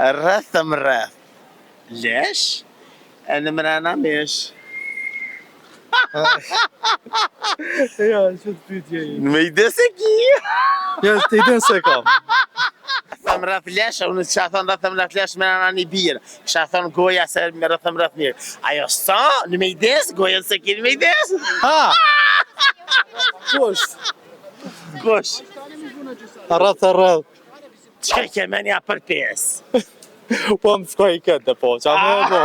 Rreth më rreth. Lesh, e në mrena mesh. Ja, që të pytje i. Në me ide se ki. Ja, të ide se kam. Rreth më rreth lesh, unë që a thonë rreth më rreth lesh me nëna një birë. Që a thonë goja se me rreth më rreth mirë. Ajo sa, në me ides, goja se ki në me ides. Ha! Kush? Kush? Rreth. Që ke menja për pes? Po më shkoj këtë po, qa me e po.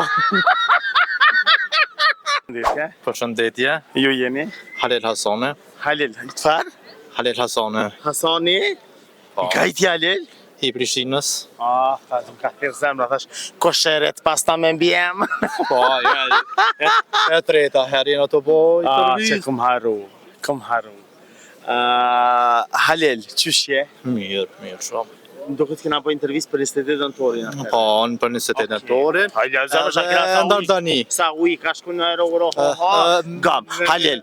Nditje, Përshëndetje, ju jeni? Halil Hasane. Halil, qëfar? Halil Hasane, Hasani? Po. I kajti Halil? I Prishtinës. Thash, më ka thirë zemra, thash, kosheret pas ta me mbjem. Po, ja, e treta, herin ato po i Që tërviz. këm haru. Halil, qysh je? Mirë shumë. Do këtë kena po intervjist për 28 nëntorin. Po, në për 28 nëntorin. Hajde, zemë shak kena sa Ndar tani. Sa uj, ka shku në aerogro, Gam, Halil,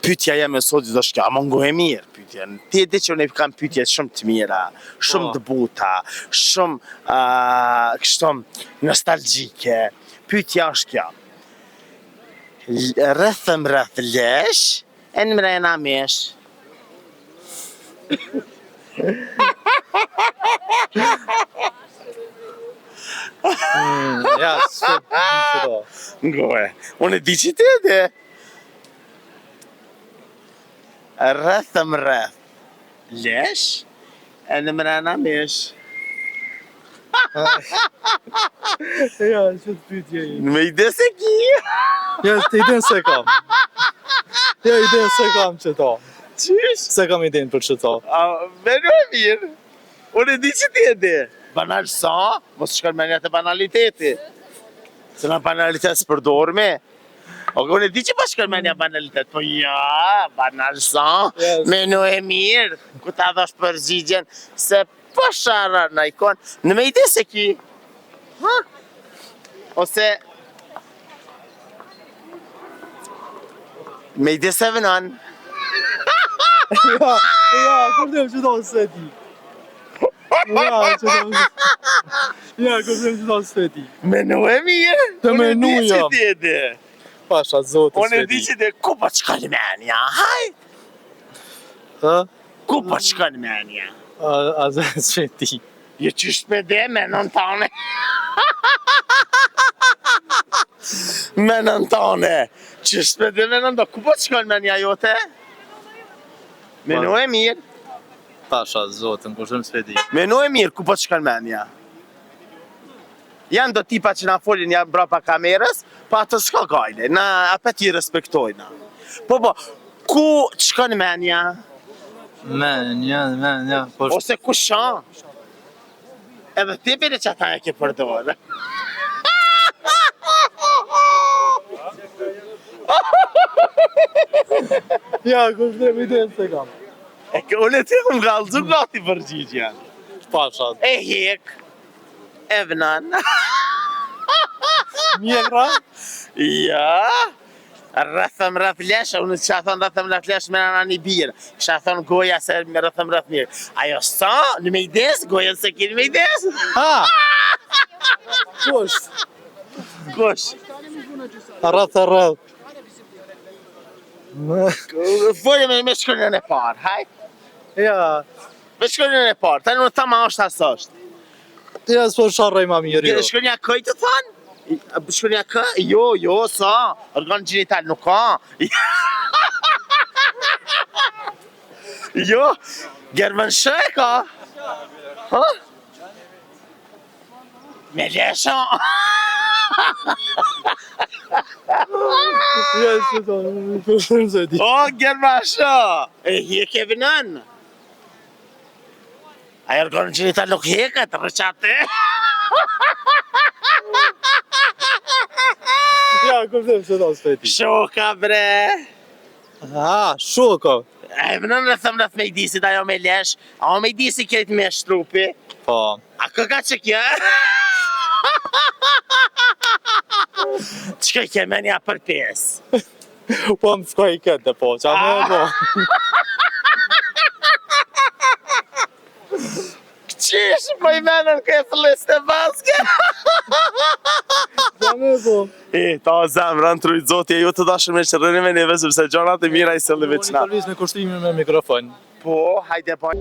pytja jam e sot do shkja, ama ngohe mirë pytja. Ti e di që unë kam pytje shumë të mira, shumë të buta, shumë kështom nostalgjike. Pytja është kja. Rrethëm rreth lesh, e në mrena mesh. Ja, së do. Ngohe, unë e di që ti e di. Rrethëm rreth lesh, e në mrena mesh. Ja, që të pytje i. Në me ide se ki. Ja, të ide se kam. Ja, ide se kam që to. Qysh? Se kam ide për që to. Me në e mirë. Unë e di që ti e di. Banal sa, mos shkon me njët e banaliteti. Se në banalitet së përdorme. Unë e di që pa shkon me një banalitet, po ja, banal sa, Yes. me në e mirë. Ku ta dhash përgjigjen se po shara në ikon. Në me ide se ki. Ha? Ose... Me ide se vënan. Ja, kërdim që do së ti. Ja, kërdim që do së ti. Menu e mirë. Të menu Unë e di që jam. ti e di. Pasha, zotë Unë e së di ti. që ti ku po qëkën menja, haj? Ha? Ku po qëkën menja? A zë që ti. Je qysht me dhe menën tane. Menën tane. Qysht me dhe menën do, ku po qëkën menja jote? Menu e mirë. Pasha, zotë, në kërshëm së ti. Menu e mirë, ku po qëkën menja? Janë do tipa që na folin janë brapa kamerës, pa ato s'ka gajle, na apet i respektojna. Po, ku qëkën menja? Menja, po Ose ku shan? Edhe ti bire që ata e ke përdojnë. ja, kërshëm ide se kam. E ke unë e ti ku më galëzu gati përgjigjen. Pasha, E hek, e vënan. mjekra? Ja, rrethëm rreth lesh, unë që a thonë rrethëm rreth lesh me nëna një birë. Që a thonë goja se me rrethëm rreth mirë. Ajo sa, në me ides, goja se ki në me ides. Ha! Kush? Kush? Rreth. Voje me shkëllën e parë, haj? Ja, Me shkëllën e parë, tani unë thama është asë është. ja s'po sharrej ma mirë jo. Shkëllënja këj të thonë? Shkëllënja kë? Jo, sa, organ gjenital nuk ka. Jo, germën shë e ka. Ha? Me lesha. Ja, që to, kërshëm se ti. O, germën shë. E hek e vënën. A organ gjenital nuk heket, rëqate. Ja, kërshëm që do së ti. Shoka bre. Ha, shoko. E vënën rëthëm rëth me i disit ajo me lesh. A o me i disi kejt me shtrupi. Po. A këka që kja? Qëka i ke menja për pes? Po më shkoj këtë po, qa me e po. Qish, po I menën këtë liste baske. Ta zemrën të rujtë zotje, ju të dashur me që rëni me neve, sepse gjonat e mira I sëllive qëna. Unë me kushtimin me mikrofon. Po, hajde po.